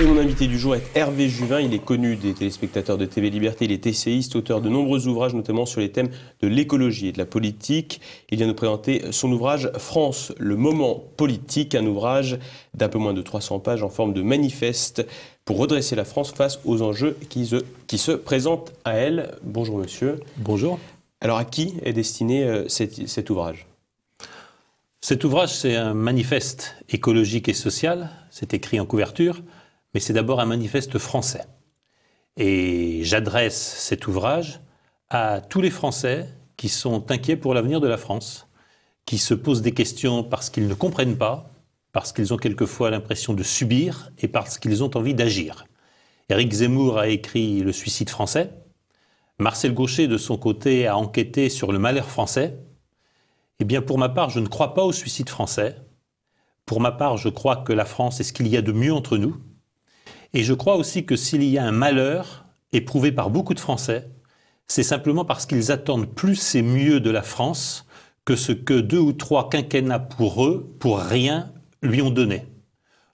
Et mon invité du jour est Hervé Juvin. Il est connu des téléspectateurs de TV Liberté. Il est essayiste, auteur de nombreux ouvrages, notamment sur les thèmes de l'écologie et de la politique. Il vient nous présenter son ouvrage « France, le moment politique », un ouvrage d'un peu moins de 300 pages en forme de manifeste pour redresser la France face aux enjeux qui se présentent à elle. Bonjour monsieur. Bonjour. Alors à qui est destiné cet ouvrage ? Cet ouvrage, c'est un manifeste écologique et social. C'est écrit en couverture. Mais c'est d'abord un manifeste français. Et j'adresse cet ouvrage à tous les Français qui sont inquiets pour l'avenir de la France, qui se posent des questions parce qu'ils ne comprennent pas, parce qu'ils ont quelquefois l'impression de subir et parce qu'ils ont envie d'agir. Éric Zemmour a écrit « Le suicide français ». Marcel Gauchet, de son côté, a enquêté sur le malheur français. Eh bien, pour ma part, je ne crois pas au suicide français. Pour ma part, je crois que la France est ce qu'il y a de mieux entre nous. Et je crois aussi que s'il y a un malheur éprouvé par beaucoup de Français, c'est simplement parce qu'ils attendent plus et mieux de la France que ce que 2 ou 3 quinquennats pour eux, pour rien, lui ont donné.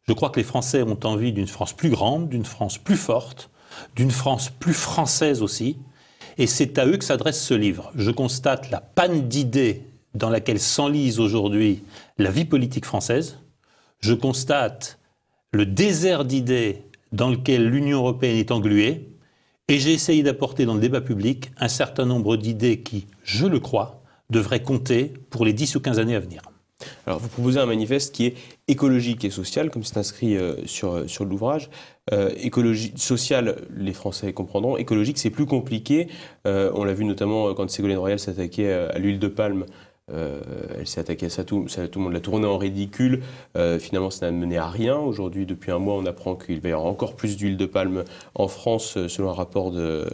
Je crois que les Français ont envie d'une France plus grande, d'une France plus forte, d'une France plus française aussi. Et c'est à eux que s'adresse ce livre. Je constate la panne d'idées dans laquelle s'enlise aujourd'hui la vie politique française. Je constate le désert d'idées dans lequel l'Union européenne est engluée, et j'ai essayé d'apporter dans le débat public un certain nombre d'idées qui, je le crois, devraient compter pour les 10 ou 15 années à venir. Alors, vous proposez un manifeste qui est écologique et social, comme c'est inscrit sur l'ouvrage. Écologie sociale, les Français comprendront. Écologique, c'est plus compliqué. On l'a vu notamment quand Ségolène Royal s'attaquait à l'huile de palme. Elle s'est attaquée à ça, tout le monde l'a tourné en ridicule. Finalement, ça n'a mené à rien. Aujourd'hui, depuis un mois, on apprend qu'il va y avoir encore plus d'huile de palme en France, selon un rapport de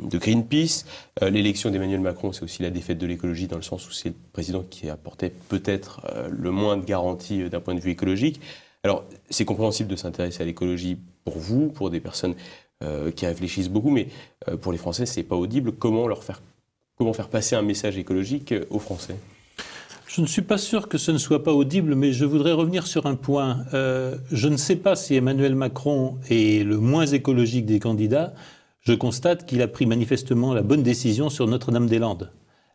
Greenpeace. L'élection d'Emmanuel Macron, c'est aussi la défaite de l'écologie, dans le sens où c'est le président qui apportait peut-être le moins de garanties d'un point de vue écologique. Alors, c'est compréhensible de s'intéresser à l'écologie pour vous, pour des personnes qui réfléchissent beaucoup, mais pour les Français, c'est pas audible. Comment faire passer un message écologique aux Français ? Je ne suis pas sûr que ce ne soit pas audible, mais je voudrais revenir sur un point. Je ne sais pas si Emmanuel Macron est le moins écologique des candidats. Je constate qu'il a pris manifestement la bonne décision sur Notre-Dame-des-Landes.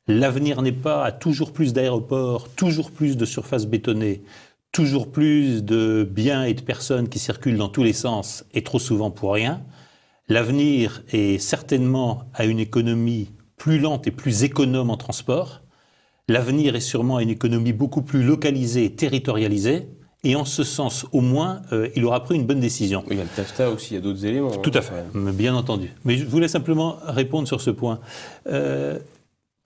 L'avenir n'est pas à toujours plus d'aéroports, toujours plus de surfaces bétonnées, toujours plus de biens et de personnes qui circulent dans tous les sens, et trop souvent pour rien. L'avenir est certainement à une économie plus lente et plus économe en transport. L'avenir est sûrement à une économie beaucoup plus localisée et territorialisée. Et en ce sens, au moins, il aura pris une bonne décision. Il y a le TAFTA aussi, il y a d'autres éléments. Tout à fait, bien entendu. Mais je voulais simplement répondre sur ce point.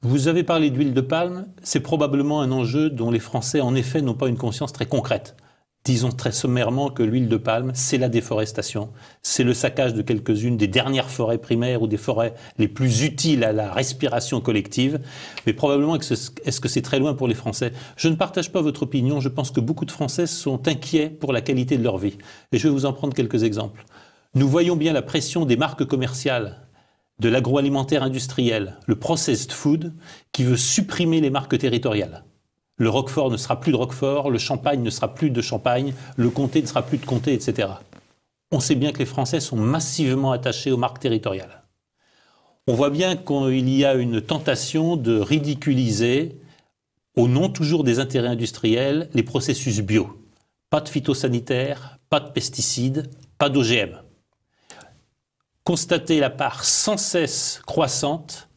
Vous avez parlé d'huile de palme. C'est probablement un enjeu dont les Français, en effet, n'ont pas une conscience très concrète. Disons très sommairement que l'huile de palme, c'est la déforestation, c'est le saccage de quelques-unes des dernières forêts primaires ou des forêts les plus utiles à la respiration collective. Mais probablement, est-ce que c'est très loin pour les Français ? Je ne partage pas votre opinion. Je pense que beaucoup de Français sont inquiets pour la qualité de leur vie. Et je vais vous en prendre quelques exemples. Nous voyons bien la pression des marques commerciales, de l'agroalimentaire industriel, le processed food, qui veut supprimer les marques territoriales. Le Roquefort ne sera plus de Roquefort, le Champagne ne sera plus de Champagne, le Comté ne sera plus de Comté, etc. On sait bien que les Français sont massivement attachés aux marques territoriales. On voit bien qu'il y a une tentation de ridiculiser, au nom toujours des intérêts industriels, les processus bio. Pas de phytosanitaires, pas de pesticides, pas d'OGM. Constatez la part sans cesse croissante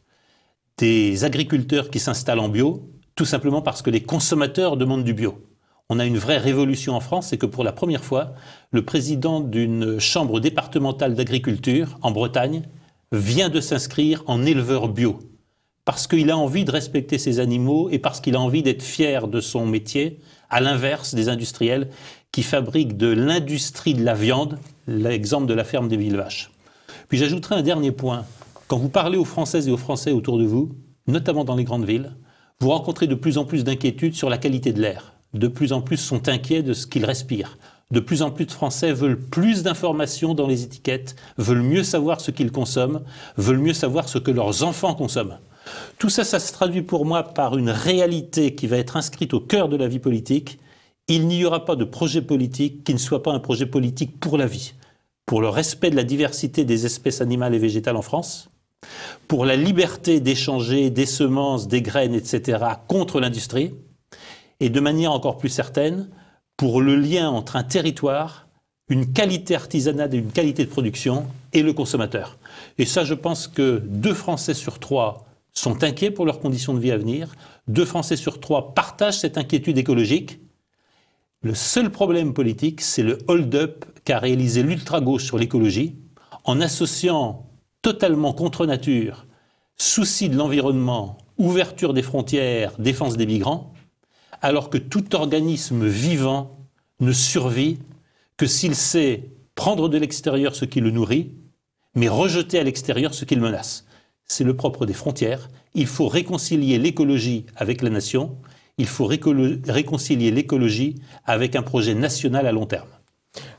des agriculteurs qui s'installent en bio, tout simplement parce que les consommateurs demandent du bio. On a une vraie révolution en France, c'est que pour la première fois, le président d'une chambre départementale d'agriculture en Bretagne vient de s'inscrire en éleveur bio. Parce qu'il a envie de respecter ses animaux et parce qu'il a envie d'être fier de son métier, à l'inverse des industriels qui fabriquent de l'industrie de la viande, l'exemple de la ferme des Mille-Vaches. Puis j'ajouterai un dernier point. Quand vous parlez aux Françaises et aux Français autour de vous, notamment dans les grandes villes, vous rencontrez de plus en plus d'inquiétudes sur la qualité de l'air. De plus en plus sont inquiets de ce qu'ils respirent. De plus en plus de Français veulent plus d'informations dans les étiquettes, veulent mieux savoir ce qu'ils consomment, veulent mieux savoir ce que leurs enfants consomment. Tout ça, ça se traduit pour moi par une réalité qui va être inscrite au cœur de la vie politique il n'y aura pas de projet politique qui ne soit pas un projet politique pour la vie, pour le respect de la diversité des espèces animales et végétales en France, pour la liberté d'échanger des semences, des graines, etc., contre l'industrie, et de manière encore plus certaine, pour le lien entre un territoire, une qualité artisanale et une qualité de production, et le consommateur. Et ça, je pense que 2 Français sur 3 sont inquiets pour leurs conditions de vie à venir, 2 Français sur 3 partagent cette inquiétude écologique. Le seul problème politique, c'est le hold-up qu'a réalisé l'ultra-gauche sur l'écologie, en associant totalement contre nature, souci de l'environnement, ouverture des frontières, défense des migrants, alors que tout organisme vivant ne survit que s'il sait prendre de l'extérieur ce qui le nourrit, mais rejeter à l'extérieur ce qui le menace. C'est le propre des frontières. Il faut réconcilier l'écologie avec la nation, il faut réconcilier l'écologie avec un projet national à long terme.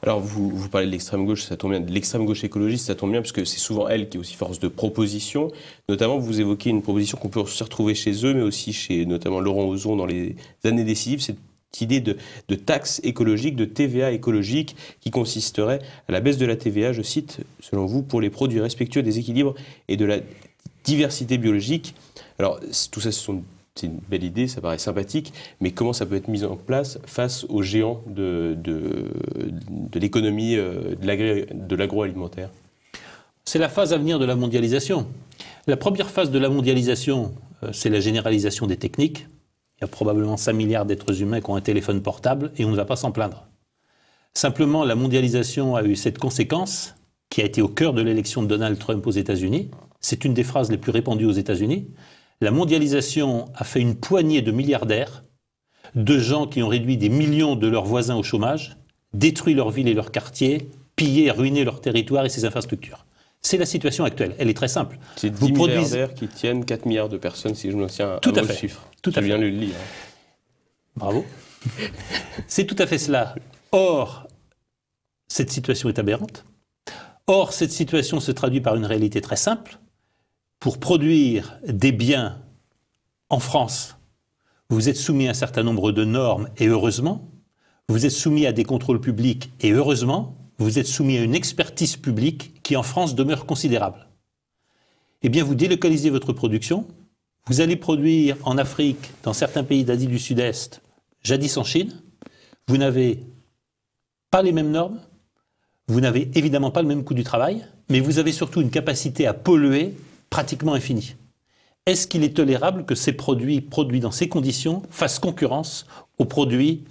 Alors, vous parlez de l'extrême gauche, ça tombe bien, de l'extrême gauche écologiste, ça tombe bien, parce que c'est souvent elle qui est aussi force de proposition. Notamment, vous évoquez une proposition qu'on peut aussi retrouver chez eux, mais aussi chez notamment Laurent Ozon dans les années décisives, cette idée de taxe écologique, de TVA écologique, qui consisterait à la baisse de la TVA, je cite, selon vous, pour les produits respectueux des équilibres et de la diversité biologique. Alors, tout ça, c'est une belle idée, ça paraît sympathique, mais comment ça peut être mis en place face aux géants de l'économie de l'agroalimentaire? C'est la phase à venir de la mondialisation. La première phase de la mondialisation, c'est la généralisation des techniques. Il y a probablement 5 milliards d'êtres humains qui ont un téléphone portable et on ne va pas s'en plaindre. Simplement, la mondialisation a eu cette conséquence qui a été au cœur de l'élection de Donald Trump aux États-Unis. C'est une des phrases les plus répandues aux États-Unis. La mondialisation a fait une poignée de milliardaires, de gens qui ont réduit des millions de leurs voisins au chômage, détruit leurs villes et leurs quartiers, pillé et ruiné leur territoire et ses infrastructures. C'est la situation actuelle. Elle est très simple. C'est 10 milliardaires qui tiennent 4 milliards de personnes, si je me tiens à vos chiffres. Tout à fait. Je viens de le lire. Bravo. C'est tout à fait cela. Or, cette situation est aberrante. Or, cette situation se traduit par une réalité très simple. Pour produire des biens en France, vous êtes soumis à un certain nombre de normes, et heureusement. Vous êtes soumis à des contrôles publics, et heureusement. Vous êtes soumis à une expertise publique qui, en France, demeure considérable. Eh bien, vous délocalisez votre production. Vous allez produire en Afrique, dans certains pays d'Asie du Sud-Est, jadis en Chine. Vous n'avez pas les mêmes normes. Vous n'avez évidemment pas le même coût du travail, mais vous avez surtout une capacité à polluer pratiquement infinie. Est-ce qu'il est tolérable que ces produits dans ces conditions fassent concurrence aux produits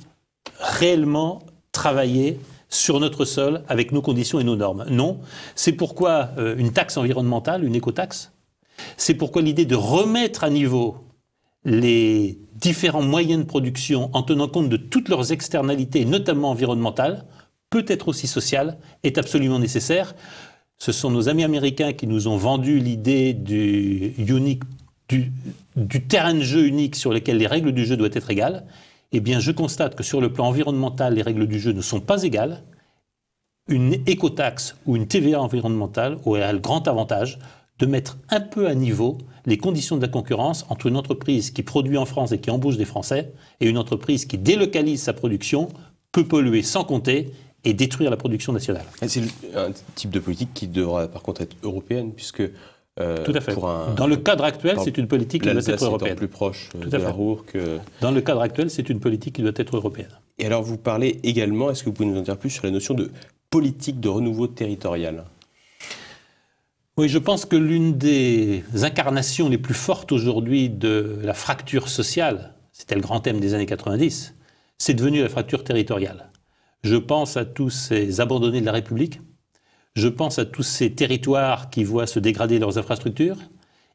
réellement travaillés sur notre sol avec nos conditions et nos normes? Non. C'est pourquoi une taxe environnementale, une écotaxe, c'est pourquoi l'idée de remettre à niveau les différents moyens de production en tenant compte de toutes leurs externalités, notamment environnementales, peut-être aussi sociales, est absolument nécessaire. Ce sont nos amis américains qui nous ont vendu l'idée du terrain de jeu unique sur lequel les règles du jeu doivent être égales. Eh bien, je constate que sur le plan environnemental, les règles du jeu ne sont pas égales. Une écotaxe ou une TVA environnementale aurait le grand avantage de mettre un peu à niveau les conditions de la concurrence entre une entreprise qui produit en France et qui embauche des Français et une entreprise qui délocalise sa production, peut polluer sans compter et détruire la production nationale. C'est un type de politique qui devra par contre être européenne, puisque... Tout à fait. Dans le cadre actuel, c'est une politique qui doit être européenne. Plus proche de la Ruhr que... Dans le cadre actuel, c'est une politique qui doit être européenne. Et alors, vous parlez également, est-ce que vous pouvez nous en dire plus sur la notion de politique de renouveau territorial? Oui, je pense que l'une des incarnations les plus fortes aujourd'hui de la fracture sociale, c'était le grand thème des années 90, c'est devenu la fracture territoriale. Je pense à tous ces abandonnés de la République. Je pense à tous ces territoires qui voient se dégrader leurs infrastructures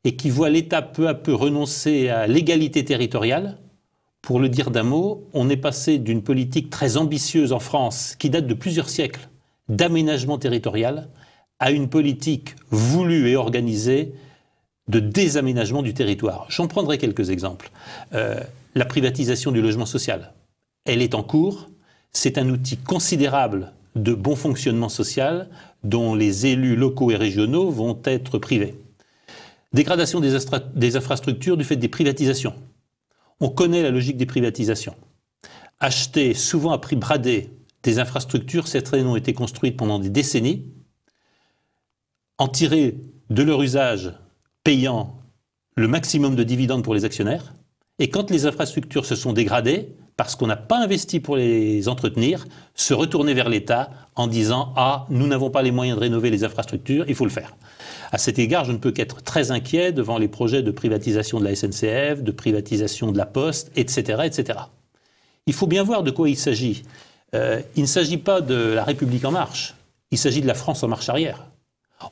et qui voient l'État peu à peu renoncer à l'égalité territoriale. Pour le dire d'un mot, on est passé d'une politique très ambitieuse en France, qui date de plusieurs siècles, d'aménagement territorial, à une politique voulue et organisée de désaménagement du territoire. J'en prendrai quelques exemples. La privatisation du logement social, elle est en cours. C'est un outil considérable de bon fonctionnement social dont les élus locaux et régionaux vont être privés. Dégradation des infrastructures du fait des privatisations. On connaît la logique des privatisations. acheté souvent à prix bradé des infrastructures, certaines ont été construites pendant des décennies, en tirer de leur usage payant le maximum de dividendes pour les actionnaires, et quand les infrastructures se sont dégradées, parce qu'on n'a pas investi pour les entretenir, se retourner vers l'État en disant « Ah, nous n'avons pas les moyens de rénover les infrastructures, il faut le faire ». À cet égard, je ne peux qu'être très inquiet devant les projets de privatisation de la SNCF, de privatisation de la Poste, etc., etc. Il faut bien voir de quoi il s'agit. Il ne s'agit pas de la République en marche, il s'agit de la France en marche arrière.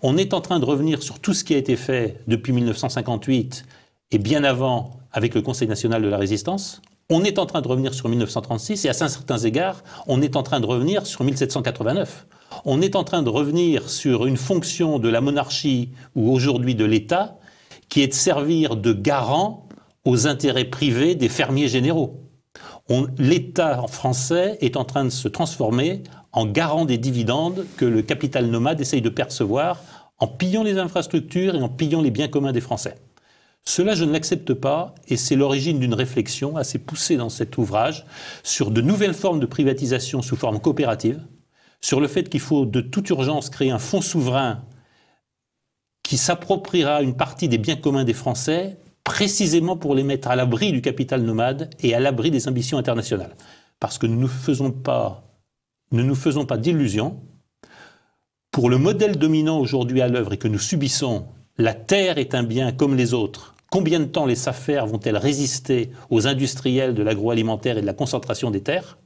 On est en train de revenir sur tout ce qui a été fait depuis 1958 et bien avant avec le Conseil national de la résistance. On est en train de revenir sur 1936 et à certains égards, on est en train de revenir sur 1789. On est en train de revenir sur une fonction de la monarchie ou aujourd'hui de l'État qui est de servir de garant aux intérêts privés des fermiers généraux. L'État français est en train de se transformer en garant des dividendes que le capital nomade essaye de percevoir en pillant les infrastructures et en pillant les biens communs des Français. Cela, je ne l'accepte pas et c'est l'origine d'une réflexion assez poussée dans cet ouvrage sur de nouvelles formes de privatisation sous forme coopérative, sur le fait qu'il faut de toute urgence créer un fonds souverain qui s'appropriera une partie des biens communs des Français précisément pour les mettre à l'abri du capital nomade et à l'abri des ambitions internationales. Parce que nous ne nous faisons pas d'illusions. Pour le modèle dominant aujourd'hui à l'œuvre et que nous subissons, la terre est un bien comme les autres. Combien de temps les SAFER vont-elles résister aux industriels de l'agroalimentaire et de la concentration des terres?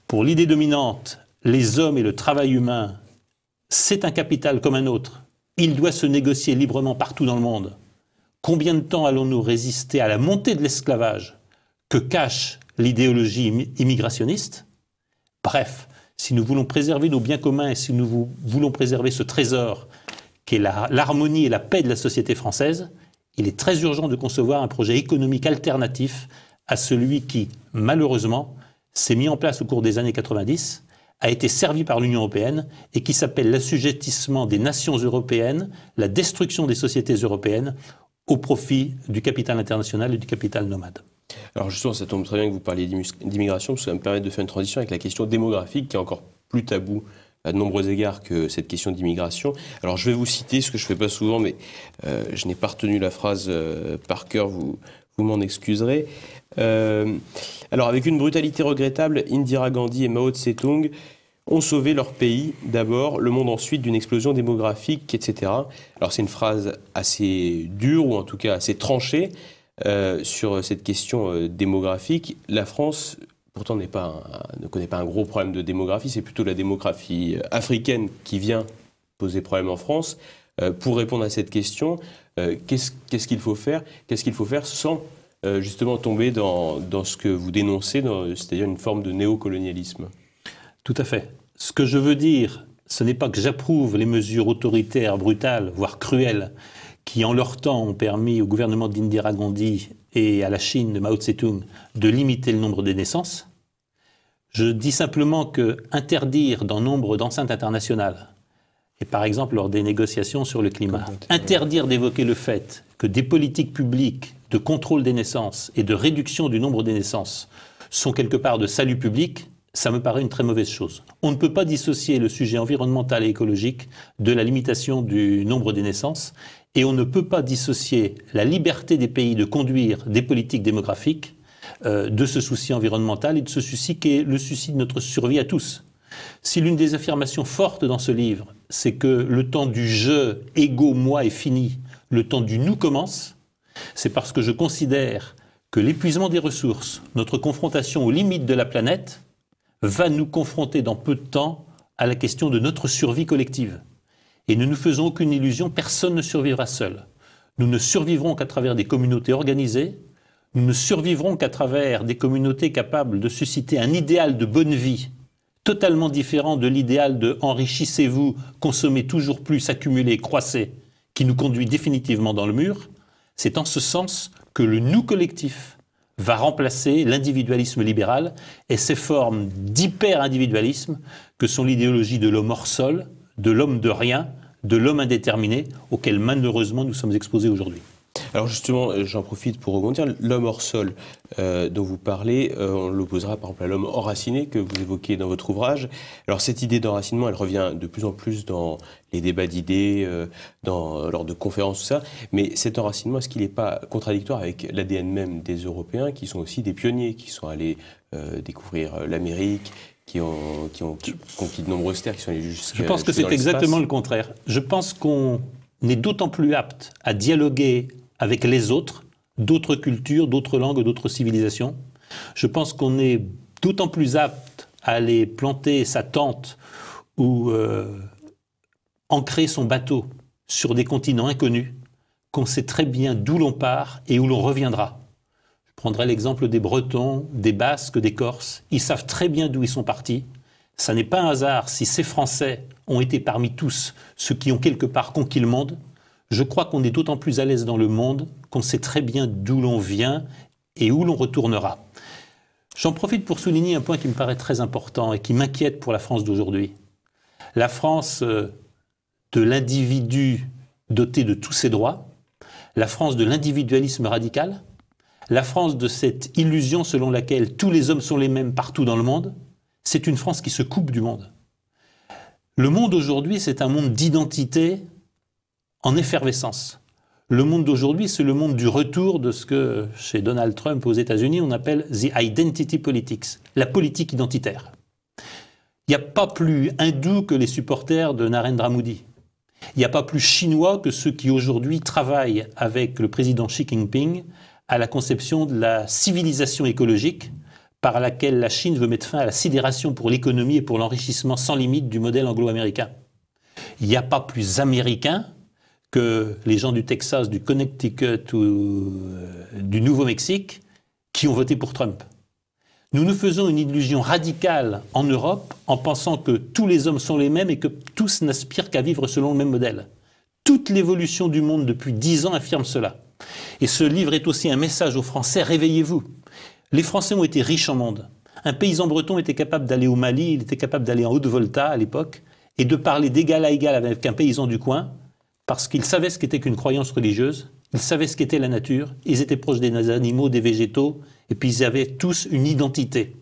Pour l'idée dominante, les hommes et le travail humain, c'est un capital comme un autre. Il doit se négocier librement partout dans le monde. Combien de temps allons-nous résister à la montée de l'esclavage que cache l'idéologie immigrationniste? Bref, si nous voulons préserver nos biens communs et si nous voulons préserver ce trésor qu'est l'harmonie et la paix de la société française, il est très urgent de concevoir un projet économique alternatif à celui qui, malheureusement, s'est mis en place au cours des années 90, a été servi par l'Union européenne et qui s'appelle l'assujettissement des nations européennes, la destruction des sociétés européennes au profit du capital international et du capital nomade. Alors justement, ça tombe très bien que vous parliez d'immigration, parce que ça va me permettre de faire une transition avec la question démographique, qui est encore plus tabou à de nombreux égards que cette question d'immigration. Alors je vais vous citer, ce que je ne fais pas souvent, mais je n'ai pas retenu la phrase par cœur, vous m'en excuserez. Alors avec une brutalité regrettable, Indira Gandhi et Mao Tse-tung ont sauvé leur pays d'abord, le monde ensuite d'une explosion démographique, etc. Alors c'est une phrase assez dure, ou en tout cas assez tranchée, sur cette question démographique. La France, pourtant, ne connaît pas un gros problème de démographie, c'est plutôt la démographie africaine qui vient poser problème en France. Pour répondre à cette question, qu'est-ce qu'il faut faire? Qu'est-ce qu'il faut faire sans justement tomber dans ce que vous dénoncez, c'est-à-dire une forme de néocolonialisme? Tout à fait. Ce que je veux dire, ce n'est pas que j'approuve les mesures autoritaires, brutales, voire cruelles, qui en leur temps ont permis au gouvernement d'Indira Gandhi et à la Chine de Mao Tse-tung de limiter le nombre des naissances. Je dis simplement que interdire dans nombre d'enceintes internationales, et par exemple lors des négociations sur le climat, interdire d'évoquer le fait que des politiques publiques de contrôle des naissances et de réduction du nombre des naissances sont quelque part de salut public, ça me paraît une très mauvaise chose. On ne peut pas dissocier le sujet environnemental et écologique de la limitation du nombre des naissances, et on ne peut pas dissocier la liberté des pays de conduire des politiques démographiques de ce souci environnemental et de ce souci qui est le souci de notre survie à tous. Si l'une des affirmations fortes dans ce livre, c'est que le temps du « je », égo, moi est fini, le temps du « nous » commence, c'est parce que je considère que l'épuisement des ressources, notre confrontation aux limites de la planète, va nous confronter dans peu de temps à la question de notre survie collective. Et ne nous faisons aucune illusion, personne ne survivra seul. Nous ne survivrons qu'à travers des communautés organisées, nous ne survivrons qu'à travers des communautés capables de susciter un idéal de bonne vie, totalement différent de l'idéal de « enrichissez-vous, consommez toujours plus, accumulez, croissez », qui nous conduit définitivement dans le mur. C'est en ce sens que le « nous » collectif va remplacer l'individualisme libéral et ces formes d'hyper-individualisme que sont l'idéologie de l'homme hors sol, de l'homme de rien, de l'homme indéterminé, auquel malheureusement nous sommes exposés aujourd'hui. Alors justement, j'en profite pour rebondir. L'homme hors sol dont vous parlez, on l'opposera par exemple à l'homme enraciné que vous évoquez dans votre ouvrage. Alors cette idée d'enracinement, elle revient de plus en plus dans les débats d'idées, lors de conférences, tout ça. Mais cet enracinement, est-ce qu'il n'est pas contradictoire avec l'ADN même des Européens, qui sont aussi des pionniers, qui sont allés découvrir l'Amérique, qui ont conquis de nombreuses terres, qui sont allés jusqu'à... Je pense que c'est exactement le contraire. Je pense qu'on est d'autant plus apte à dialoguer avec les autres, d'autres cultures, d'autres langues, d'autres civilisations. Je pense qu'on est d'autant plus apte à aller planter sa tente ou ancrer son bateau sur des continents inconnus, qu'on sait très bien d'où l'on part et où l'on reviendra. Je prendrai l'exemple des Bretons, des Basques, des Corses. Ils savent très bien d'où ils sont partis. Ça n'est pas un hasard si ces Français ont été parmi tous ceux qui ont quelque part conquis le monde. Je crois qu'on est d'autant plus à l'aise dans le monde qu'on sait très bien d'où l'on vient et où l'on retournera. J'en profite pour souligner un point qui me paraît très important et qui m'inquiète pour la France d'aujourd'hui. La France de l'individu doté de tous ses droits, la France de l'individualisme radical, la France de cette illusion selon laquelle tous les hommes sont les mêmes partout dans le monde, c'est une France qui se coupe du monde. Le monde aujourd'hui, c'est un monde d'identité en effervescence. Le monde d'aujourd'hui, c'est le monde du retour de ce que, chez Donald Trump aux États-Unis, on appelle « the identity politics », la politique identitaire. Il n'y a pas plus hindou que les supporters de Narendra Modi. Il n'y a pas plus chinois que ceux qui aujourd'hui travaillent avec le président Xi Jinping à la conception de la civilisation écologique par laquelle la Chine veut mettre fin à la sidération pour l'économie et pour l'enrichissement sans limite du modèle anglo-américain. Il n'y a pas plus américain que les gens du Texas, du Connecticut ou du Nouveau-Mexique qui ont voté pour Trump. Nous nous faisons une illusion radicale en Europe en pensant que tous les hommes sont les mêmes et que tous n'aspirent qu'à vivre selon le même modèle. Toute l'évolution du monde depuis 10 ans affirme cela. Et ce livre est aussi un message aux Français, réveillez-vous. Les Français ont été riches en monde. Un paysan breton était capable d'aller au Mali, il était capable d'aller en Haute-Volta à l'époque, et de parler d'égal à égal avec un paysan du coin, parce qu'ils savaient ce qu'était qu'une croyance religieuse, ils savaient ce qu'était la nature, ils étaient proches des animaux, des végétaux, et puis ils avaient tous une identité.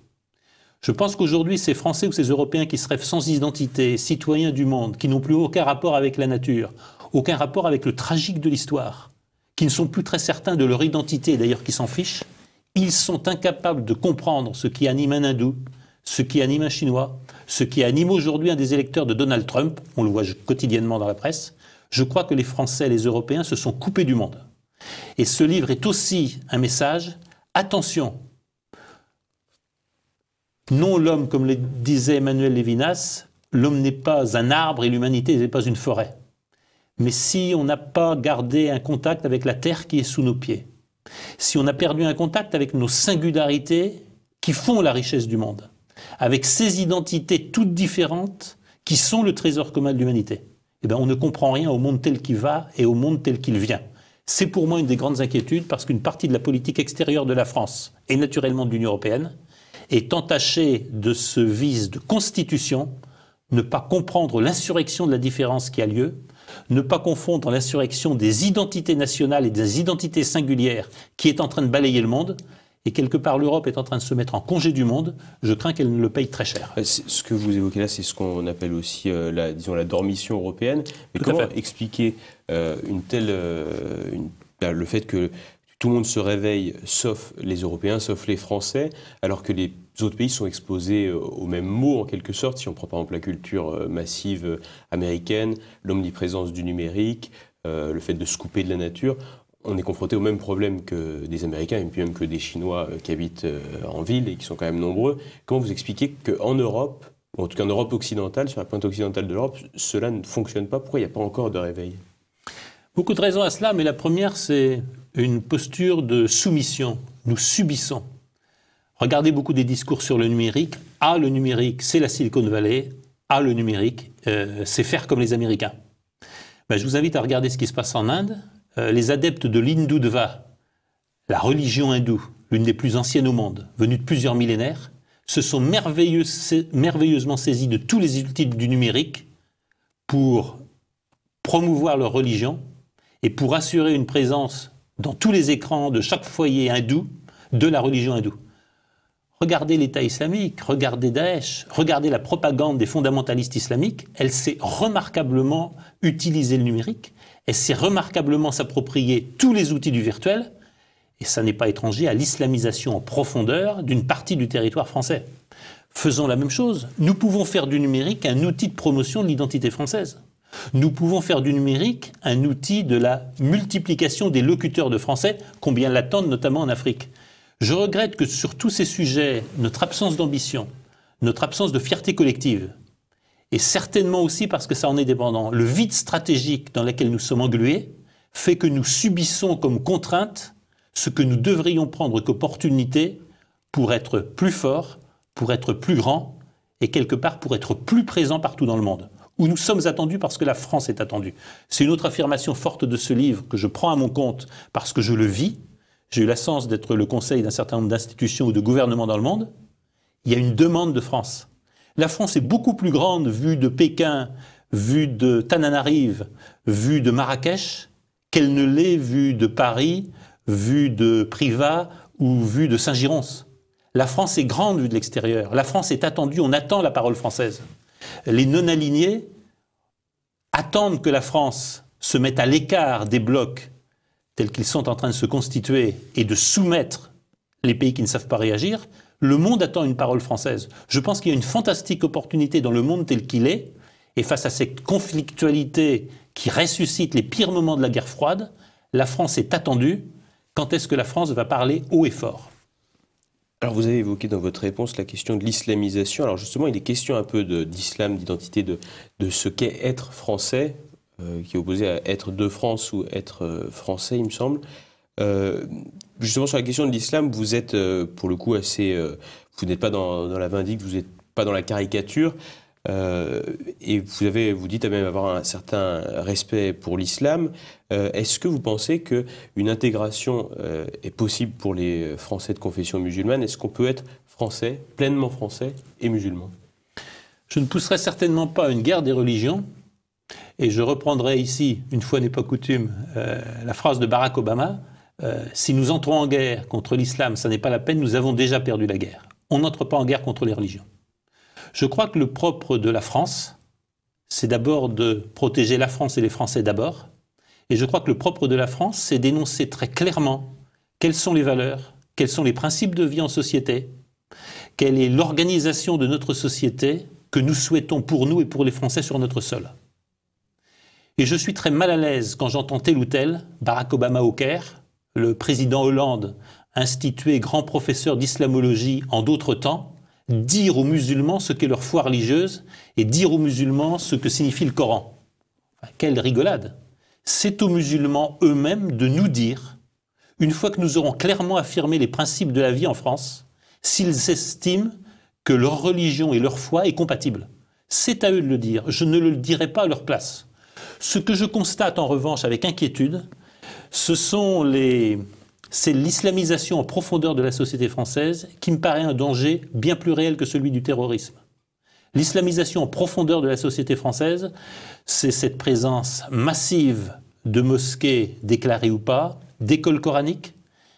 Je pense qu'aujourd'hui, ces Français ou ces Européens qui se rêvent sans identité, citoyens du monde, qui n'ont plus aucun rapport avec la nature, aucun rapport avec le tragique de l'histoire, qui ne sont plus très certains de leur identité, d'ailleurs qui s'en fichent, ils sont incapables de comprendre ce qui anime un hindou, ce qui anime un chinois, ce qui anime aujourd'hui un des électeurs de Donald Trump, on le voit quotidiennement dans la presse. Je crois que les Français et les Européens se sont coupés du monde. Et ce livre est aussi un message, attention, non l'homme, comme le disait Emmanuel Lévinas, l'homme n'est pas un arbre et l'humanité n'est pas une forêt. Mais si on n'a pas gardé un contact avec la terre qui est sous nos pieds, si on a perdu un contact avec nos singularités qui font la richesse du monde, avec ces identités toutes différentes qui sont le trésor commun de l'humanité, eh bien on ne comprend rien au monde tel qu'il va et au monde tel qu'il vient. C'est pour moi une des grandes inquiétudes parce qu'une partie de la politique extérieure de la France et naturellement de l'Union européenne est entachée de ce vice de constitution, ne pas comprendre l'insurrection de la différence qui a lieu, ne pas confondre l'insurrection des identités nationales et des identités singulières qui est en train de balayer le monde. Et quelque part, l'Europe est en train de se mettre en congé du monde. Je crains qu'elle ne le paye très cher. Ce que vous évoquez là, c'est ce qu'on appelle aussi la dormition européenne. Mais Tout comment expliquer le fait que tout le monde se réveille, sauf les Européens, sauf les Français, alors que les autres pays sont exposés aux mêmes maux, en quelque sorte, si on prend par exemple la culture massive américaine, l'omniprésence du numérique, le fait de se couper de la nature. On est confronté au même problème que des Américains et puis même que des Chinois qui habitent en ville et qui sont quand même nombreux. Comment vous expliquez qu'en Europe, ou en tout cas en Europe occidentale, sur la pointe occidentale de l'Europe, cela ne fonctionne pas? Pourquoi il n'y a pas encore de réveil? Beaucoup de raisons à cela, mais la première, c'est une posture de soumission. Nous subissons. Regardez beaucoup des discours sur le numérique. Ah, le numérique, c'est la Silicon Valley. Ah, le numérique, c'est faire comme les Américains. Ben, je vous invite à regarder ce qui se passe en Inde. Les adeptes de l'Hindoudva, la religion hindoue, l'une des plus anciennes au monde, venue de plusieurs millénaires, se sont merveilleusement saisis de tous les outils du numérique pour promouvoir leur religion et pour assurer une présence dans tous les écrans de chaque foyer hindou de la religion hindoue. Regardez l'État islamique, regardez Daesh, regardez la propagande des fondamentalistes islamiques, elle sait remarquablement utiliser le numérique, elle sait remarquablement s'approprier tous les outils du virtuel, et ça n'est pas étranger à l'islamisation en profondeur d'une partie du territoire français. Faisons la même chose, nous pouvons faire du numérique un outil de promotion de l'identité française. Nous pouvons faire du numérique un outil de la multiplication des locuteurs de français, combien l'attendent notamment en Afrique. Je regrette que sur tous ces sujets, notre absence d'ambition, notre absence de fierté collective, et certainement aussi parce que ça en est dépendant, le vide stratégique dans lequel nous sommes englués, fait que nous subissons comme contrainte ce que nous devrions prendre qu'opportunité pour être plus forts, pour être plus grands, et quelque part pour être plus présents partout dans le monde, où nous sommes attendus parce que la France est attendue. C'est une autre affirmation forte de ce livre que je prends à mon compte parce que je le vis. J'ai eu la chance d'être le conseil d'un certain nombre d'institutions ou de gouvernements dans le monde. Il y a une demande de France. La France est beaucoup plus grande vue de Pékin, vue de Tananarive, vue de Marrakech, qu'elle ne l'est vue de Paris, vue de Privas ou vue de Saint-Girons. La France est grande vue de l'extérieur. La France est attendue, on attend la parole française. Les non-alignés attendent que la France se mette à l'écart des blocs tels qu'ils sont en train de se constituer et de soumettre les pays qui ne savent pas réagir. Le monde attend une parole française. Je pense qu'il y a une fantastique opportunité dans le monde tel qu'il est, et face à cette conflictualité qui ressuscite les pires moments de la guerre froide, la France est attendue. Quand est-ce que la France va parler haut et fort ? Alors vous avez évoqué dans votre réponse la question de l'islamisation. Alors justement, il est question un peu d'islam, d'identité, de ce qu'est être français, qui est opposé à être de France ou être français, il me semble. Justement, sur la question de l'islam, vous êtes pour le coup assez... vous n'êtes pas dans la vindicte, vous n'êtes pas dans la caricature. Et vous dites à même avoir un certain respect pour l'islam. Est-ce que vous pensez qu'une intégration est possible pour les Français de confession musulmane ? Est-ce qu'on peut être français, pleinement français et musulman ? Je ne pousserai certainement pas à une guerre des religions. Et je reprendrai ici, une fois n'est pas coutume, la phrase de Barack Obama. Si nous entrons en guerre contre l'islam, ça n'est pas la peine, nous avons déjà perdu la guerre. On n'entre pas en guerre contre les religions. Je crois que le propre de la France, c'est d'abord de protéger la France et les Français d'abord. Et je crois que le propre de la France, c'est d'énoncer très clairement quelles sont les valeurs, quels sont les principes de vie en société, quelle est l'organisation de notre société que nous souhaitons pour nous et pour les Français sur notre sol. Et je suis très mal à l'aise quand j'entends tel ou tel, Barack Obama au Caire, le président Hollande, institué grand professeur d'islamologie en d'autres temps, dire aux musulmans ce qu'est leur foi religieuse et dire aux musulmans ce que signifie le Coran. Enfin, quelle rigolade! C'est aux musulmans eux-mêmes de nous dire, une fois que nous aurons clairement affirmé les principes de la vie en France, s'ils estiment que leur religion et leur foi est compatible. C'est à eux de le dire, je ne le dirai pas à leur place. Ce que je constate en revanche avec inquiétude, c'est l'islamisation en profondeur de la société française qui me paraît un danger bien plus réel que celui du terrorisme. L'islamisation en profondeur de la société française, c'est cette présence massive de mosquées déclarées ou pas, d'écoles coraniques,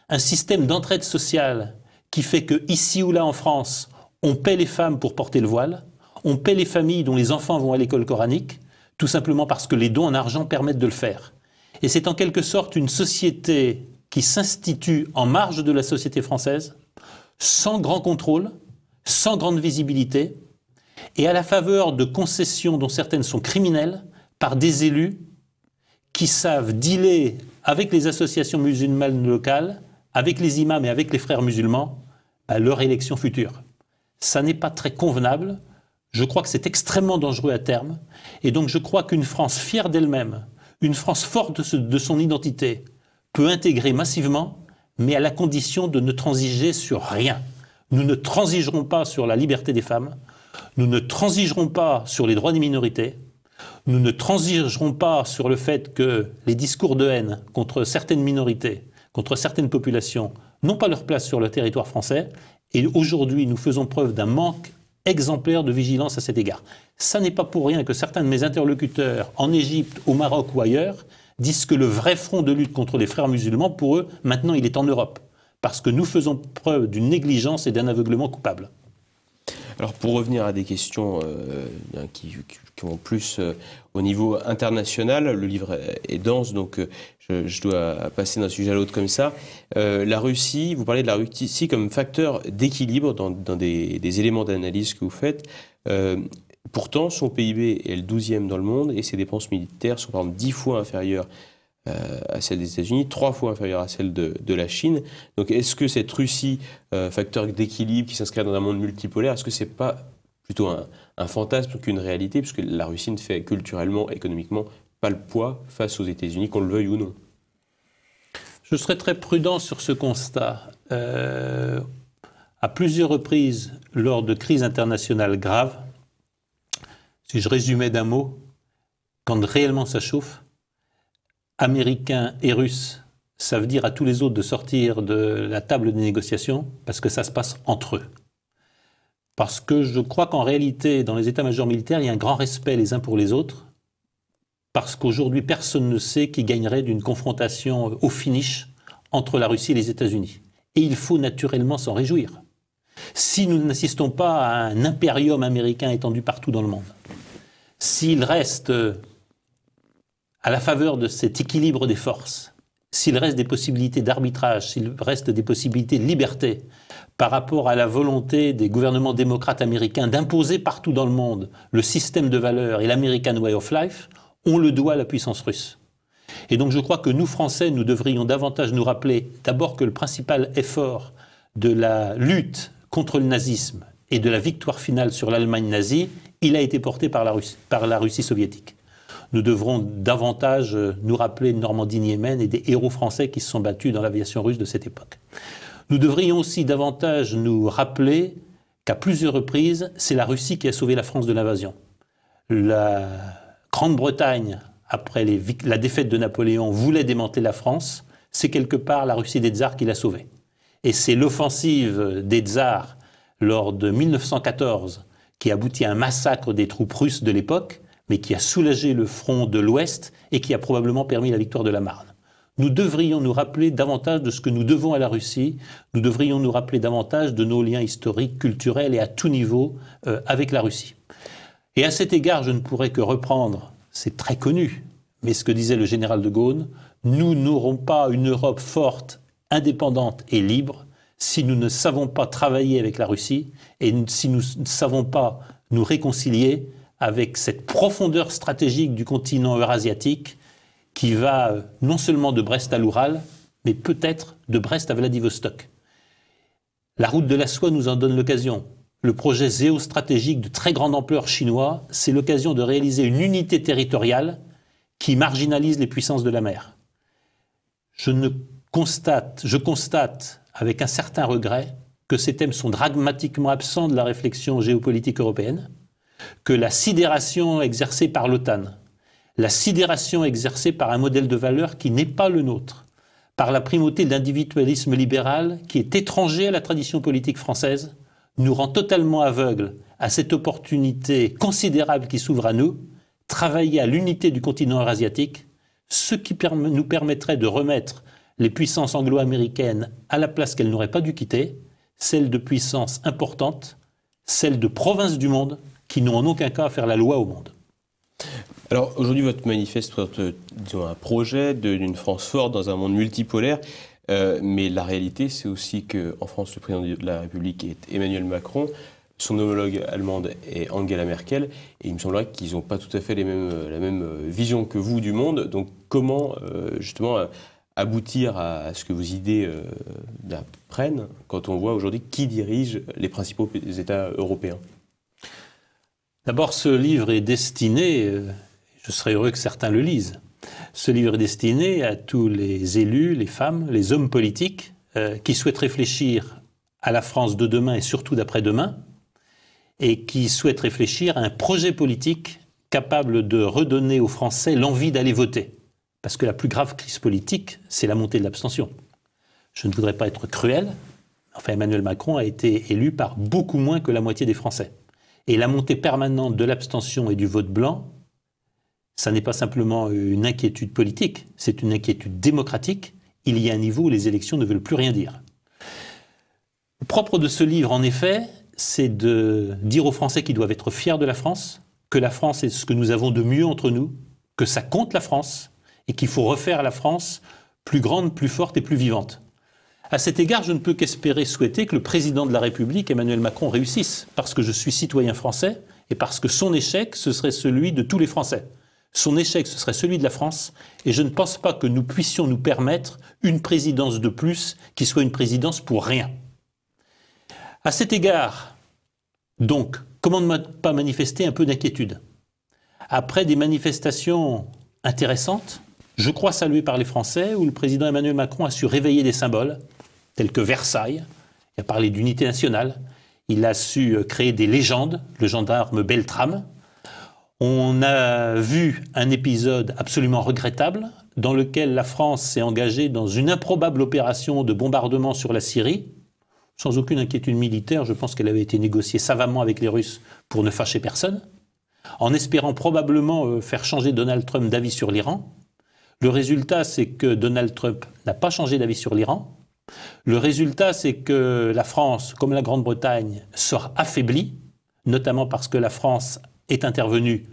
un système d'entraide sociale qui fait que ici ou là en France, on paie les femmes pour porter le voile, on paie les familles dont les enfants vont à l'école coranique, tout simplement parce que les dons en argent permettent de le faire. Et c'est en quelque sorte une société qui s'institue en marge de la société française, sans grand contrôle, sans grande visibilité, et à la faveur de concessions dont certaines sont criminelles, par des élus qui savent dealer avec les associations musulmanes locales, avec les imams et avec les frères musulmans, à leur élection future. Ça n'est pas très convenable. Je crois que c'est extrêmement dangereux à terme. Et donc je crois qu'une France fière d'elle-même, une France forte de son identité, peut intégrer massivement, mais à la condition de ne transiger sur rien. Nous ne transigerons pas sur la liberté des femmes, nous ne transigerons pas sur les droits des minorités, nous ne transigerons pas sur le fait que les discours de haine contre certaines minorités, contre certaines populations, n'ont pas leur place sur le territoire français. Et aujourd'hui, nous faisons preuve d'un manque exemplaire de vigilance à cet égard. Ça n'est pas pour rien que certains de mes interlocuteurs, en Égypte, au Maroc ou ailleurs, disent que le vrai front de lutte contre les frères musulmans, pour eux, maintenant, il est en Europe. Parce que nous faisons preuve d'une négligence et d'un aveuglement coupable. Alors pour revenir à des questions qui vont plus au niveau international, le livre est dense, donc je dois passer d'un sujet à l'autre comme ça. La Russie, vous parlez de la Russie comme facteur d'équilibre dans des éléments d'analyse que vous faites. Pourtant, son PIB est le 12e dans le monde et ses dépenses militaires sont par exemple 10 fois inférieures à celle des États-Unis, 3 fois inférieure à celle de la Chine. Donc est-ce que cette Russie, facteur d'équilibre qui s'inscrit dans un monde multipolaire, est-ce que c'est pas plutôt un fantasme qu'une réalité, puisque la Russie ne fait culturellement, économiquement pas le poids face aux États-Unis, qu'on le veuille ou non? Je serais très prudent sur ce constat. À plusieurs reprises, lors de crises internationales graves, si je résumais d'un mot, quand réellement ça chauffe, Américains et Russes savent dire à tous les autres de sortir de la table des négociations parce que ça se passe entre eux. Parce que je crois qu'en réalité, dans les états-majors militaires, il y a un grand respect les uns pour les autres, parce qu'aujourd'hui, personne ne sait qui gagnerait d'une confrontation au finish entre la Russie et les États-Unis. Et il faut naturellement s'en réjouir. Si nous n'assistons pas à un impérium américain étendu partout dans le monde, s'il reste à la faveur de cet équilibre des forces, s'il reste des possibilités d'arbitrage, s'il reste des possibilités de liberté par rapport à la volonté des gouvernements démocrates américains d'imposer partout dans le monde le système de valeurs et l'American Way of Life, on le doit à la puissance russe. Et donc je crois que nous, Français, nous devrions davantage nous rappeler d'abord que le principal effort de la lutte contre le nazisme et de la victoire finale sur l'Allemagne nazie, il a été porté par la Russie soviétique. Nous devrons davantage nous rappeler de Normandie-Niemen et des héros français qui se sont battus dans l'aviation russe de cette époque. Nous devrions aussi davantage nous rappeler qu'à plusieurs reprises, c'est la Russie qui a sauvé la France de l'invasion. La Grande-Bretagne, après la défaite de Napoléon, voulait démanteler la France. C'est quelque part la Russie des tsars qui l'a sauvée. Et c'est l'offensive des tsars lors de 1914 qui aboutit à un massacre des troupes russes de l'époque, mais qui a soulagé le front de l'Ouest et qui a probablement permis la victoire de la Marne. Nous devrions nous rappeler davantage de ce que nous devons à la Russie, nous devrions nous rappeler davantage de nos liens historiques, culturels et à tout niveau avec la Russie. Et à cet égard, je ne pourrais que reprendre, c'est très connu, mais ce que disait le général de Gaulle, nous n'aurons pas une Europe forte, indépendante et libre si nous ne savons pas travailler avec la Russie et si nous ne savons pas nous réconcilier avec cette profondeur stratégique du continent eurasiatique qui va non seulement de Brest à l'Oural, mais peut-être de Brest à Vladivostok. La route de la soie nous en donne l'occasion. Le projet géostratégique de très grande ampleur chinois, c'est l'occasion de réaliser une unité territoriale qui marginalise les puissances de la mer. Je constate avec un certain regret que ces thèmes sont dramatiquement absents de la réflexion géopolitique européenne, que la sidération exercée par l'OTAN, la sidération exercée par un modèle de valeurs qui n'est pas le nôtre, par la primauté de l'individualisme libéral qui est étranger à la tradition politique française, nous rend totalement aveugles à cette opportunité considérable qui s'ouvre à nous, travailler à l'unité du continent eurasiatique, ce qui nous permettrait de remettre les puissances anglo-américaines à la place qu'elles n'auraient pas dû quitter, celles de puissances importantes, celles de provinces du monde, qui n'ont en aucun cas à faire la loi au monde. Alors aujourd'hui, votre manifeste porte disons, un projet d'une France forte dans un monde multipolaire, mais la réalité, c'est aussi qu'en France, le président de la République est Emmanuel Macron, son homologue allemande est Angela Merkel, et il me semblerait qu'ils n'ont pas tout à fait la même vision que vous du monde. Donc comment justement aboutir à ce que vos idées prennent quand on voit aujourd'hui qui dirige les principaux États européens? D'abord, ce livre est destiné, je serais heureux que certains le lisent, ce livre est destiné à tous les élus, les femmes, les hommes politiques qui souhaitent réfléchir à la France de demain et surtout d'après-demain, et qui souhaitent réfléchir à un projet politique capable de redonner aux Français l'envie d'aller voter. Parce que la plus grave crise politique, c'est la montée de l'abstention. Je ne voudrais pas être cruel, enfin Emmanuel Macron a été élu par beaucoup moins que la moitié des Français. Et la montée permanente de l'abstention et du vote blanc ça n'est pas simplement une inquiétude politique, c'est une inquiétude démocratique. Il y a un niveau où les élections ne veulent plus rien dire. Le propre de ce livre, en effet, c'est de dire aux Français qu'ils doivent être fiers de la France, que la France est ce que nous avons de mieux entre nous, que ça compte la France, et qu'il faut refaire la France plus grande, plus forte et plus vivante. À cet égard, je ne peux qu'espérer souhaiter que le président de la République, Emmanuel Macron, réussisse, parce que je suis citoyen français, et parce que son échec, ce serait celui de tous les Français. Son échec, ce serait celui de la France, et je ne pense pas que nous puissions nous permettre une présidence de plus qui soit une présidence pour rien. À cet égard, donc, comment ne pas manifester un peu d'inquiétude? Après des manifestations intéressantes, je crois saluées par les Français, où le président Emmanuel Macron a su réveiller des symboles, tels que Versailles, il a parlé d'unité nationale, il a su créer des légendes, le gendarme Beltrame. On a vu un épisode absolument regrettable, dans lequel la France s'est engagée dans une improbable opération de bombardement sur la Syrie, sans aucune inquiétude militaire. Je pense qu'elle avait été négociée savamment avec les Russes pour ne fâcher personne, en espérant probablement faire changer Donald Trump d'avis sur l'Iran. Le résultat, c'est que Donald Trump n'a pas changé d'avis sur l'Iran. Le résultat, c'est que la France, comme la Grande-Bretagne, sera affaiblie, notamment parce que la France est intervenue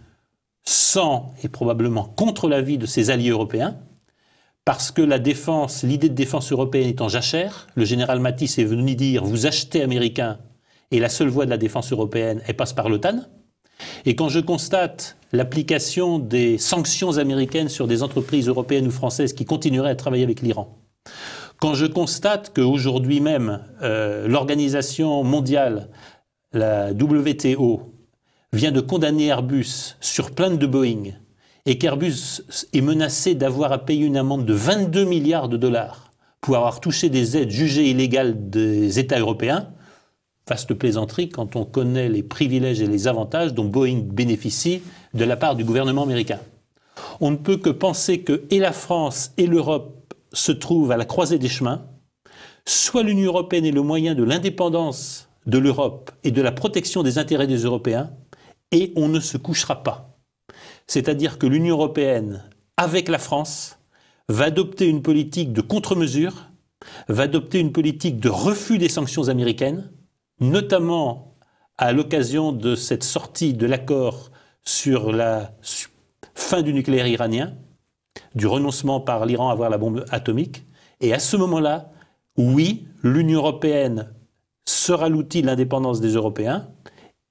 sans et probablement contre l'avis de ses alliés européens, parce que la défense, l'idée de défense européenne est en jachère. Le général Mattis est venu dire « vous achetez américain » et la seule voie de la défense européenne, elle passe par l'OTAN. Et quand je constate l'application des sanctions américaines sur des entreprises européennes ou françaises qui continueraient à travailler avec l'Iran, quand je constate qu'aujourd'hui même, l'organisation mondiale, la WTO, vient de condamner Airbus sur plainte de Boeing, et qu'Airbus est menacé d'avoir à payer une amende de 22 milliards de dollars pour avoir touché des aides jugées illégales des États européens, vaste plaisanterie quand on connaît les privilèges et les avantages dont Boeing bénéficie de la part du gouvernement américain. On ne peut que penser que et la France et l'Europe se trouvent à la croisée des chemins. Soit l'Union européenne est le moyen de l'indépendance de l'Europe et de la protection des intérêts des Européens, et on ne se couchera pas. C'est-à-dire que l'Union européenne, avec la France, va adopter une politique de contre-mesure, va adopter une politique de refus des sanctions américaines, notamment à l'occasion de cette sortie de l'accord sur la fin du nucléaire iranien, du renoncement par l'Iran à avoir la bombe atomique. Et à ce moment-là, oui, l'Union européenne sera l'outil de l'indépendance des Européens,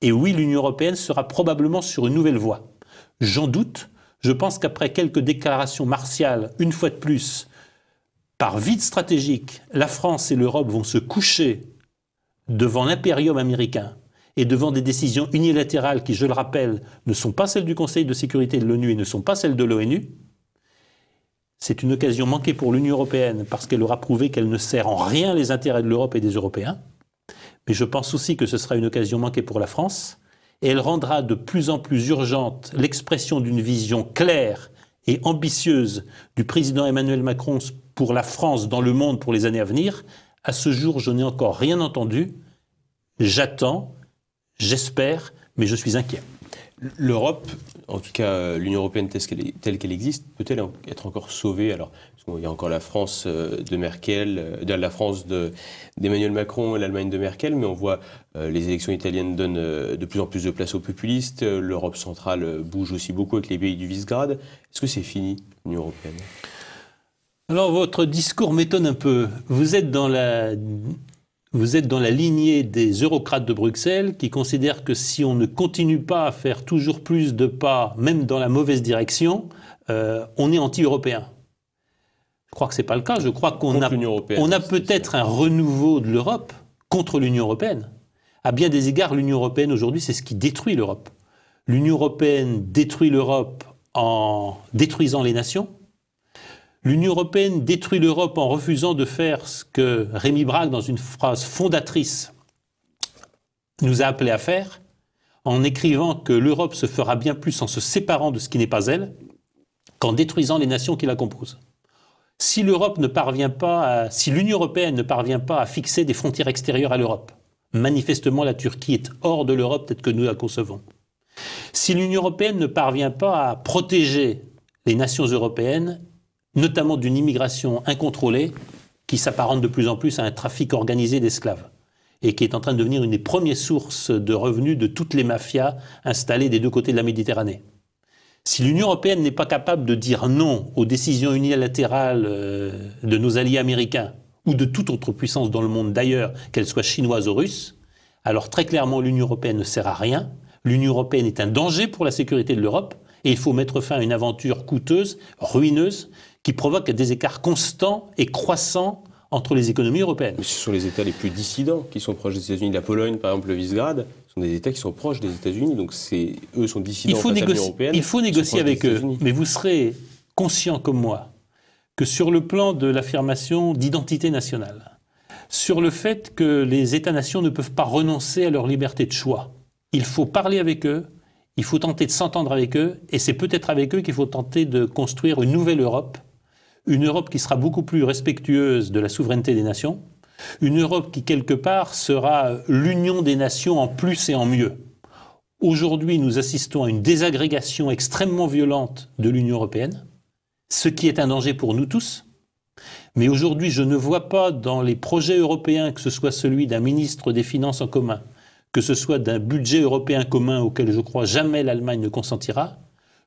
et oui, l'Union européenne sera probablement sur une nouvelle voie. J'en doute. Je pense qu'après quelques déclarations martiales, une fois de plus, par vide stratégique, la France et l'Europe vont se coucher devant l'impérium américain et devant des décisions unilatérales qui, je le rappelle, ne sont pas celles du Conseil de sécurité de l'ONU et ne sont pas celles de l'ONU. C'est une occasion manquée pour l'Union européenne parce qu'elle aura prouvé qu'elle ne sert en rien les intérêts de l'Europe et des Européens. Mais je pense aussi que ce sera une occasion manquée pour la France. Et elle rendra de plus en plus urgente l'expression d'une vision claire et ambitieuse du président Emmanuel Macron pour la France dans le monde pour les années à venir. À ce jour, je n'ai encore rien entendu. J'attends, j'espère, mais je suis inquiet. L'Europe, en tout cas l'Union européenne telle qu'elle existe, peut-elle être encore sauvée? Alors, il y a encore la France de Merkel, la France d'Emmanuel Macron et l'Allemagne de Merkel, mais on voit les élections italiennes donnent de plus en plus de place aux populistes. L'Europe centrale bouge aussi beaucoup avec les pays du Visegrad. Est-ce que c'est fini, l'Union européenne? Alors, votre discours m'étonne un peu. Vous êtes dans la lignée des eurocrates de Bruxelles qui considèrent que si on ne continue pas à faire toujours plus de pas, même dans la mauvaise direction, on est anti-européen. Je crois que ce n'est pas le cas. Je crois qu'on a peut-être un renouveau de l'Europe contre l'Union européenne. À bien des égards, l'Union européenne aujourd'hui, c'est ce qui détruit l'Europe. L'Union européenne détruit l'Europe en détruisant les nations. L'Union européenne détruit l'Europe en refusant de faire ce que Rémi Braque, dans une phrase fondatrice, nous a appelé à faire, en écrivant que l'Europe se fera bien plus en se séparant de ce qui n'est pas elle, qu'en détruisant les nations qui la composent. Si l'Union européenne ne parvient pas à fixer des frontières extérieures à l'Europe, manifestement la Turquie est hors de l'Europe telle que nous la concevons. Si l'Union européenne ne parvient pas à protéger les nations européennes, notamment d'une immigration incontrôlée qui s'apparente de plus en plus à un trafic organisé d'esclaves et qui est en train de devenir une des premières sources de revenus de toutes les mafias installées des deux côtés de la Méditerranée. Si l'Union européenne n'est pas capable de dire non aux décisions unilatérales de nos alliés américains ou de toute autre puissance dans le monde d'ailleurs, qu'elle soit chinoise ou russe, alors très clairement l'Union européenne ne sert à rien. L'Union européenne est un danger pour la sécurité de l'Europe et il faut mettre fin à une aventure coûteuse, ruineuse, qui provoque des écarts constants et croissants entre les économies européennes. Mais ce sont les États les plus dissidents qui sont proches des États-Unis. La Pologne, par exemple, le Visegrad, sont des États qui sont proches des États-Unis, donc eux sont dissidents face à l'Union européenne. Il faut négocier avec eux, mais vous serez conscient comme moi que sur le plan de l'affirmation d'identité nationale, sur le fait que les États-nations ne peuvent pas renoncer à leur liberté de choix, il faut parler avec eux, il faut tenter de s'entendre avec eux, et c'est peut-être avec eux qu'il faut tenter de construire une nouvelle Europe, une Europe qui sera beaucoup plus respectueuse de la souveraineté des nations, une Europe qui, quelque part, sera l'union des nations en plus et en mieux. Aujourd'hui, nous assistons à une désagrégation extrêmement violente de l'Union européenne, ce qui est un danger pour nous tous. Mais aujourd'hui, je ne vois pas dans les projets européens, que ce soit celui d'un ministre des Finances en commun, que ce soit d'un budget européen commun auquel je crois jamais l'Allemagne ne consentira,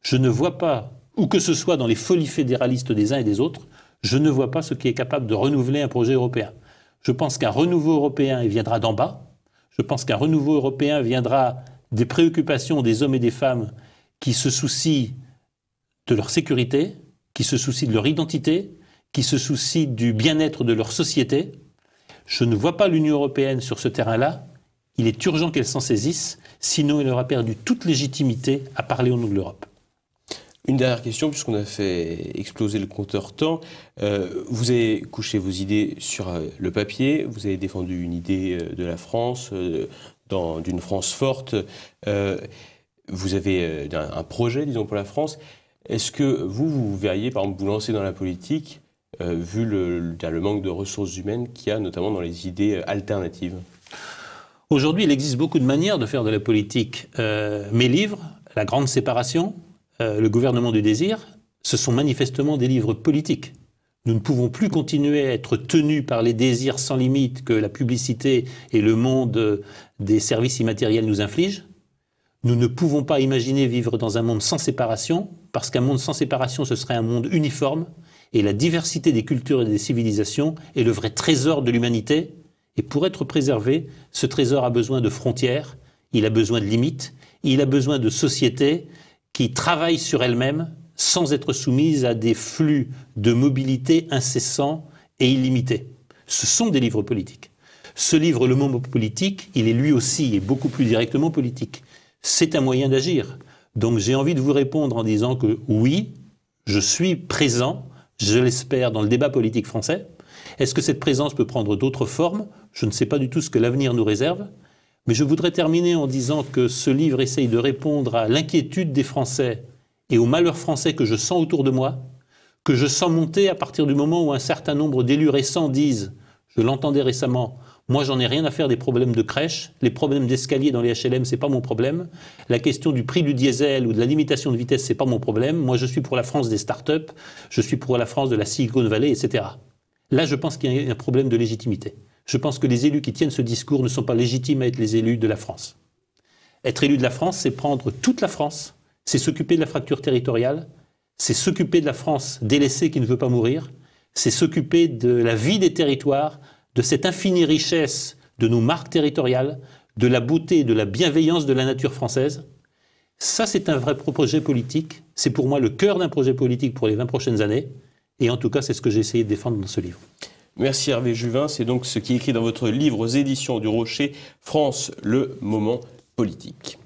je ne vois pas, ou que ce soit dans les folies fédéralistes des uns et des autres, je ne vois pas ce qui est capable de renouveler un projet européen. Je pense qu'un renouveau européen il viendra d'en bas. Je pense qu'un renouveau européen viendra des préoccupations des hommes et des femmes qui se soucient de leur sécurité, qui se soucient de leur identité, qui se soucient du bien-être de leur société. Je ne vois pas l'Union européenne sur ce terrain-là. Il est urgent qu'elle s'en saisisse, sinon elle aura perdu toute légitimité à parler au nom de l'Europe. Une dernière question, puisqu'on a fait exploser le compteur temps. Vous avez couché vos idées sur le papier, vous avez défendu une idée de la France, d'une France forte. Vous avez un projet, disons, pour la France. Est-ce que vous verriez, par exemple, vous lancer dans la politique, vu le manque de ressources humaines qu'il y a, notamment dans les idées alternatives ? Aujourd'hui, il existe beaucoup de manières de faire de la politique. Mes livres, La Grande Séparation, Le gouvernement du désir, ce sont manifestement des livres politiques. Nous ne pouvons plus continuer à être tenus par les désirs sans limite que la publicité et le monde des services immatériels nous infligent. Nous ne pouvons pas imaginer vivre dans un monde sans séparation, parce qu'un monde sans séparation, ce serait un monde uniforme, et la diversité des cultures et des civilisations est le vrai trésor de l'humanité. Et pour être préservé, ce trésor a besoin de frontières, il a besoin de limites, il a besoin de sociétés qui travaillent sur elles-mêmes sans être soumises à des flux de mobilité incessants et illimités. Ce sont des livres politiques. Ce livre, Le Moment politique, il est lui aussi et beaucoup plus directement politique. C'est un moyen d'agir. Donc j'ai envie de vous répondre en disant que oui, je suis présent, je l'espère, dans le débat politique français. Est-ce que cette présence peut prendre d'autres formes ? Je ne sais pas du tout ce que l'avenir nous réserve. Mais je voudrais terminer en disant que ce livre essaye de répondre à l'inquiétude des Français et au malheur français que je sens autour de moi, que je sens monter à partir du moment où un certain nombre d'élus récents disent, je l'entendais récemment, moi j'en ai rien à faire des problèmes de crèche, les problèmes d'escalier dans les HLM c'est pas mon problème, la question du prix du diesel ou de la limitation de vitesse c'est pas mon problème, moi je suis pour la France des start-up, je suis pour la France de la Silicon Valley, etc. Là je pense qu'il y a un problème de légitimité. Je pense que les élus qui tiennent ce discours ne sont pas légitimes à être les élus de la France. Être élu de la France, c'est prendre toute la France, c'est s'occuper de la fracture territoriale, c'est s'occuper de la France délaissée qui ne veut pas mourir, c'est s'occuper de la vie des territoires, de cette infinie richesse de nos marques territoriales, de la beauté et de la bienveillance de la nature française. Ça, c'est un vrai projet politique. C'est pour moi le cœur d'un projet politique pour les 20 prochaines années. Et en tout cas, c'est ce que j'ai essayé de défendre dans ce livre. Merci Hervé Juvin. C'est donc ce qui est écrit dans votre livre aux éditions du Rocher, France, le moment politique.